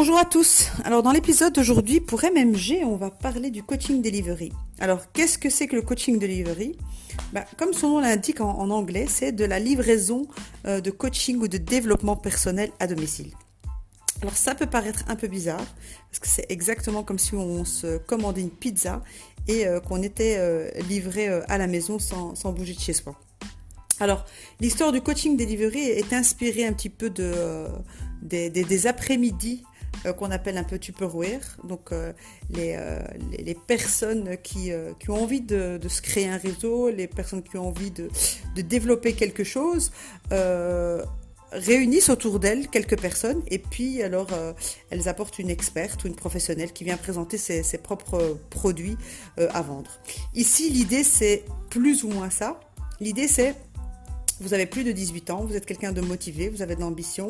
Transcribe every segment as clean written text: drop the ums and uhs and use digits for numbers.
Bonjour à tous. Alors dans l'épisode d'aujourd'hui pour MMG, on va parler du coaching delivery. Alors qu'est-ce que c'est que le coaching delivery? Comme son nom l'indique en anglais, c'est de la livraison de coaching ou de développement personnel à domicile. Alors ça peut paraître un peu bizarre parce que c'est exactement comme si on se commandait une pizza et qu'on était livré à la maison sans bouger de chez soi. Alors, l'histoire du coaching delivery est inspirée un petit peu des après-midi qu'on appelle un peu Tupperware. Donc, les personnes qui ont envie de se créer un réseau, les personnes qui ont envie de développer quelque chose, réunissent autour d'elles quelques personnes et puis alors elles apportent une experte ou une professionnelle qui vient présenter ses propres produits à vendre. Ici, l'idée, c'est plus ou moins ça. L'idée, c'est vous avez plus de 18 ans, vous êtes quelqu'un de motivé, vous avez de l'ambition,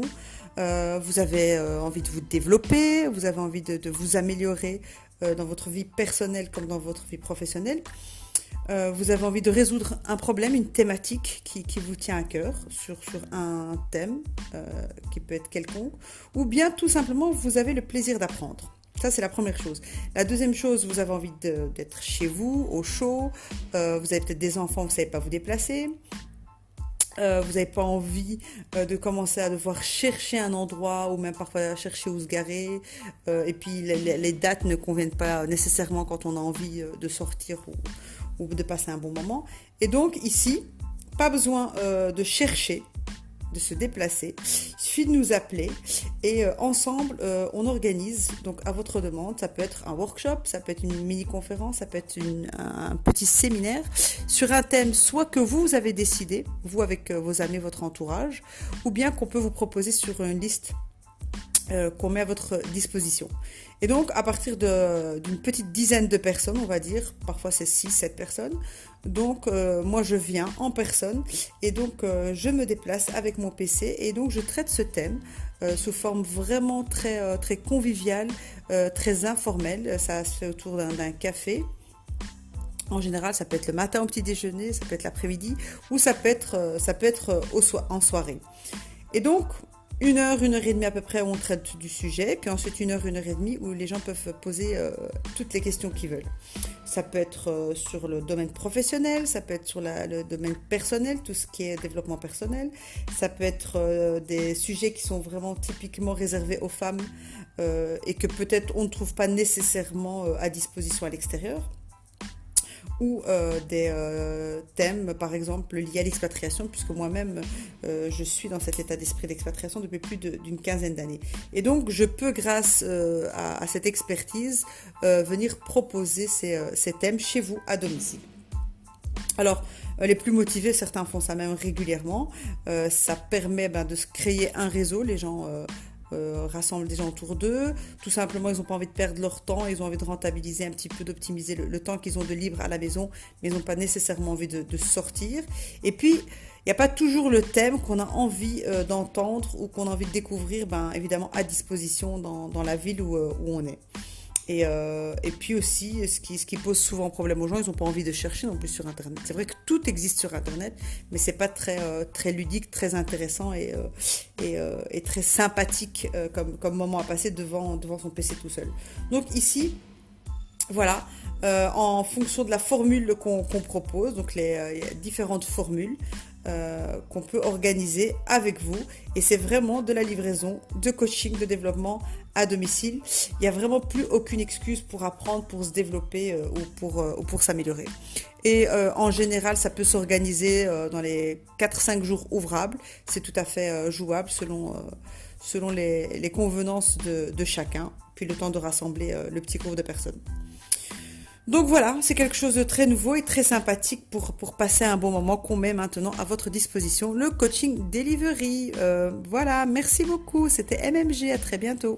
vous avez envie de vous développer, vous avez envie de vous améliorer dans votre vie personnelle comme dans votre vie professionnelle. Vous avez envie de résoudre un problème, une thématique qui vous tient à cœur sur un thème qui peut être quelconque, ou bien tout simplement vous avez le plaisir d'apprendre. Ça, c'est la première chose. La deuxième chose, vous avez envie d'être chez vous, au chaud, vous avez peut-être des enfants, vous ne savez pas vous déplacer. Vous n'avez pas envie de commencer à devoir chercher un endroit ou même parfois chercher où se garer. Et puis les dates ne conviennent pas nécessairement quand on a envie de sortir ou de passer un bon moment. Et donc ici, pas besoin de chercher, de se déplacer. Il suffit de nous appeler et ensemble, on organise donc à votre demande. Ça peut être un workshop, ça peut être une mini-conférence, ça peut être un petit séminaire sur un thème soit que vous avez décidé, vous avec vos amis, votre entourage, ou bien qu'on peut vous proposer sur une liste qu'on met à votre disposition. Et donc, à partir d'une petite dizaine de personnes, on va dire, parfois c'est 6-7 personnes, donc moi je viens en personne et donc je me déplace avec mon PC et donc je traite ce thème sous forme vraiment très conviviale, très informelle. Ça se fait autour d'un café. En général, ça peut être le matin au petit déjeuner, ça peut être l'après-midi ou ça peut être en soirée. Et donc, 1 heure et demie à peu près où on traite du sujet, puis ensuite 1 heure et demie où les gens peuvent poser toutes les questions qu'ils veulent. Ça peut être sur le domaine professionnel, ça peut être sur le domaine personnel, tout ce qui est développement personnel, ça peut être des sujets qui sont vraiment typiquement réservés aux femmes et que peut-être on ne trouve pas nécessairement à disposition à l'extérieur. Ou des thèmes, par exemple, liés à l'expatriation, puisque moi-même, je suis dans cet état d'esprit d'expatriation depuis plus d'une quinzaine d'années. Et donc, je peux, grâce à cette expertise, venir proposer ces thèmes chez vous, à domicile. Alors, les plus motivés, certains font ça même régulièrement. Ça permet de se créer un réseau. Les gens rassemblent des gens autour d'eux. Tout simplement, ils n'ont pas envie de perdre leur temps. Ils ont envie de rentabiliser un petit peu, d'optimiser le temps qu'ils ont de libre à la maison, mais ils n'ont pas nécessairement envie de sortir. Et puis, il n'y a pas toujours le thème qu'on a envie d'entendre ou qu'on a envie de découvrir, évidemment, à disposition dans la ville où on est. Et puis aussi, ce qui pose souvent problème aux gens, ils n'ont pas envie de chercher non plus sur Internet. C'est vrai que tout existe sur Internet, mais c'est pas très ludique, très intéressant et très sympathique comme moment à passer devant son PC tout seul. Donc ici, voilà, en fonction de la formule qu'on propose, donc il y a différentes formules qu'on peut organiser avec vous et c'est vraiment de la livraison de coaching, de développement à domicile. Il n'y a vraiment plus aucune excuse pour apprendre, pour se développer ou pour s'améliorer. Et en général, ça peut s'organiser dans les 4-5 jours ouvrables. C'est tout à fait jouable selon les convenances de chacun, puis le temps de rassembler le petit groupe de personnes. Donc voilà, c'est quelque chose de très nouveau et très sympathique pour passer un bon moment qu'on met maintenant à votre disposition, le coaching delivery. Voilà, merci beaucoup, c'était MMG, à très bientôt.